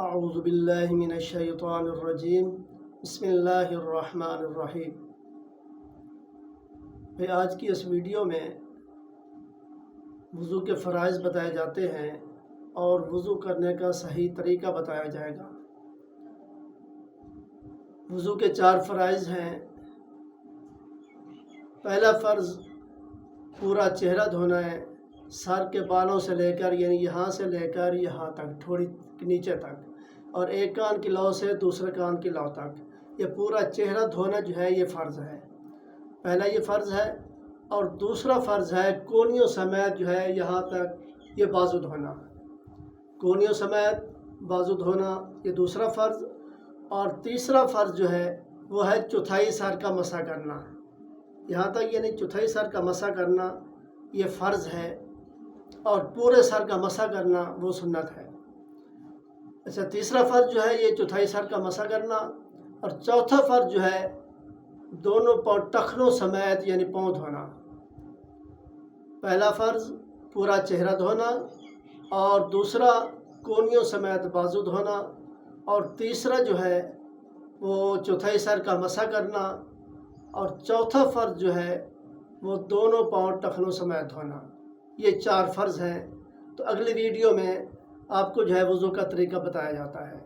اعوذ باللہ من الشیطان الرجیم بسم اللہ الرحمن الرحیم۔ آج کی اس ویڈیو میں وضو کے فرائض بتائے جاتے ہیں اور وضو کرنے کا صحیح طریقہ بتایا جائے گا۔ وضو کے 4 فرائض ہیں۔ پہلا فرض پورا چہرہ دھونا ہے، سر کے بالوں سے لے کر یعنی یہاں سے لے کر یہاں تک تھوڑی نیچے تک، اور ایک کان کی لو سے دوسرے کان کی لو تک یہ پورا چہرہ دھونا جو ہے یہ فرض ہے۔ پہلا یہ فرض ہے، اور دوسرا فرض ہے کونیوں سمیت جو ہے یہاں تک یہ بازو دھونا، کونیوں سمیت بازو دھونا یہ دوسرا فرض۔ اور تیسرا فرض جو ہے وہ ہے چوتھائی سر کا مسح کرنا، یہاں تک یعنی چوتھائی سر کا مسح کرنا یہ فرض ہے، اور پورے سر کا مسح کرنا وہ سنت ہے۔ اچھا، تیسرا فرض جو ہے یہ چوتھائی سر کا مسح کرنا، اور چوتھا فرض جو ہے دونوں پاؤں ٹخنوں سمیت یعنی پاؤں دھونا۔ پہلا فرض پورا چہرہ دھونا، اور دوسرا کونیوں سمیت بازو دھونا، اور تیسرا جو ہے وہ چوتھائی سر کا مسح کرنا، اور چوتھا فرض جو ہے وہ دونوں پاؤں ٹخنوں سمیت دھونا۔ یہ 4 فرض ہیں۔ تو اگلی ویڈیو میں آپ کو جو ہے وضو کا طریقہ بتایا جاتا ہے۔